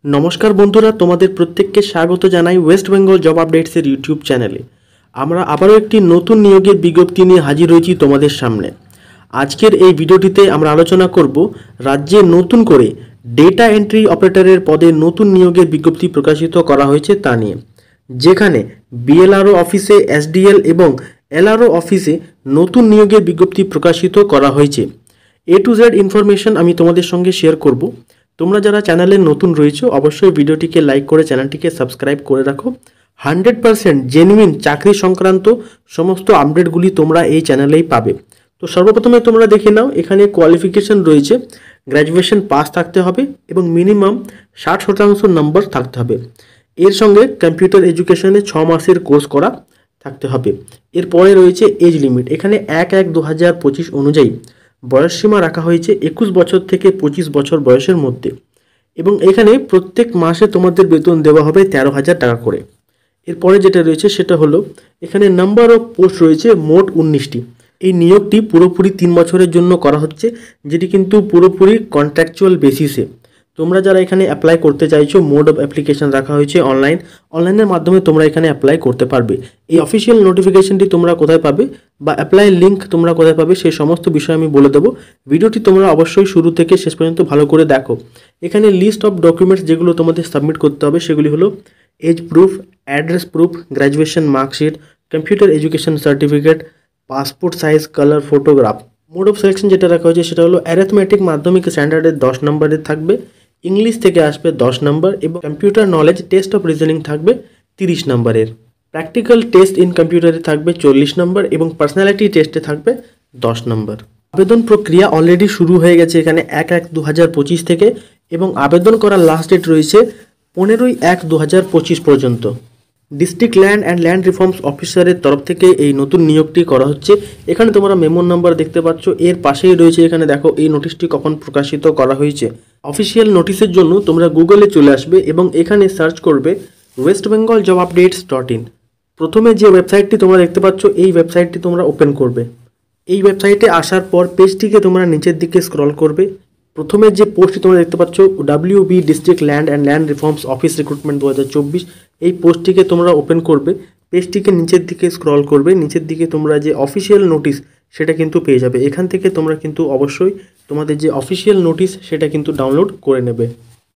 নমস্কার বন্ধুরা, তোমাদের প্রত্যেককে স্বাগত জানাই ওয়েস্ট বেঙ্গল জব আপডেটসের ইউটিউব চ্যানেলে। আমরা আবারও একটি নতুন নিয়োগের বিজ্ঞপ্তি নিয়ে হাজির হয়েছি তোমাদের সামনে। আজকের এই ভিডিওটিতে আমরা আলোচনা করব রাজ্যে নতুন করে ডেটা এন্ট্রি অপারেটরের পদে নতুন নিয়োগের বিজ্ঞপ্তি প্রকাশিত করা হয়েছে তা নিয়ে, যেখানে বিএলআরও অফিসে এসডিএল এবং এলআরও অফিসে নতুন নিয়োগের বিজ্ঞপ্তি প্রকাশিত করা হয়েছে। এ টু জেড ইনফরমেশন আমি তোমাদের সঙ্গে শেয়ার করব। তোমরা যারা চ্যানেলে নতুন রয়েছো অবশ্যই ভিডিওটিকে লাইক করে চ্যানেলটিকে সাবস্ক্রাইব করে রাখো। 100% জেনুইন চাকরি সংক্রান্ত সমস্ত আপডেটগুলি তোমরা এই চ্যানেলেই পাবে। তো সর্বপ্রথমে তোমরা দেখে নাও, এখানে কোয়ালিফিকেশন রয়েছে গ্র্যাজুয়েশন পাস থাকতে হবে এবং মিনিমাম 60% নম্বর থাকতে হবে। এর সঙ্গে কম্পিউটার এডুকেশনে 6 মাসের কোর্স করা থাকতে হবে। এরপরে রয়েছে এজ লিমিট, এখানে 1/1/2025 অনুযায়ী বয়সসীমা রাখা হয়েছে 21 বছর থেকে 25 বছর বয়সের মধ্যে, এবং এখানে প্রত্যেক মাসে তোমাদের বেতন দেওয়া হবে 13,000 টাকা করে। এরপরে যেটা রয়েছে সেটা হলো এখানে নাম্বার অফ পোস্ট রয়েছে মোট 19টি। এই নিয়োগটি পুরোপুরি 3 বছরের জন্য করা হচ্ছে, যেটি কিন্তু পুরোপুরি কন্ট্রাকচুয়াল বেসিসে। তোমরা যারা এখানে অ্যাপ্লাই করতে চাইছো, মোড অফ অ্যাপ্লিকেশন রাখা হয়েছে অনলাইনের মাধ্যমে তোমরা এখানে অ্যাপ্লাই করতে পারবে। এই অফিসিয়াল নোটিফিকেশনটি তোমরা কোথায় পাবে বা অ্যাপ্লাই লিঙ্ক তোমরা কোথায় পাবে সেই সমস্ত বিষয় আমি বলে দেবো। ভিডিওটি তোমরা অবশ্যই শুরু থেকে শেষ পর্যন্ত ভালো করে দেখো। এখানে লিস্ট অফ ডকুমেন্টস যেগুলো তোমাদের সাবমিট করতে হবে সেগুলি হলো age proof, address proof, graduation marksheet, computer education certificate, passport size colour photograph. Mode of selection যেটা রাখা হয়েছে সেটা হলো অ্যারিথমেটিক মাধ্যমিক স্ট্যান্ডার্ডের 10 নম্বরের থাকবে, ইংলিশ থেকে আসবে 10 নম্বর এবং computer knowledge test of reasoning থাকবে 30 নম্বরের। প্র্যাকটিক্যাল টেস্ট ইন কম্পিউটারে থাকবে 40 নম্বর এবং পার্সোনালিটি টেস্টে থাকবে 10 নম্বর। আবেদন প্রক্রিয়া অলরেডি শুরু হয়ে গেছে এখানে 1/1/2025 থেকে, এবং আবেদন করার লাস্ট ডেট রয়েছে 15/1/2025 পর্যন্ত। District land and land reforms অফিসারের তরফ থেকে এই নতুন নিয়োগটি করা হচ্ছে। এখানে তোমরা মেমো নাম্বার দেখতে পাচ্ছ, এর পাশেই রয়েছে এখানে দেখো এই নোটিশটি কখন প্রকাশিত করা হয়েছে। অফিসিয়াল নোটিশের জন্য তোমরা গুগলে চলে আসবে এবং এখানে সার্চ করবে westbengaljobupdates.in। প্রথমে যে ওয়েবসাইটটি তোমরা দেখতে পাচ্ছ এই ওয়েবসাইটটি তোমরা ওপেন করবে। এই ওয়েবসাইটে আসার পর পেজটিকে তোমরা নিচের দিকে স্ক্রল করবে। প্রথমে যে পোস্টটি তোমরা দেখতে পাচ্ছ WB district land and land reforms office recruitment 2024, এই পোস্টটিকে তোমরা ওপেন করবে। পেজটিকে নিচের দিকে স্ক্রল করবে, নিচের দিকে তোমরা যে অফিসিয়াল নোটিশ সেটা কিন্তু পেয়ে যাবে। এখান থেকে তোমরা কিন্তু অবশ্যই তোমাদের যে অফিসিয়াল নোটিশ সেটা কিন্তু ডাউনলোড করে নেবে।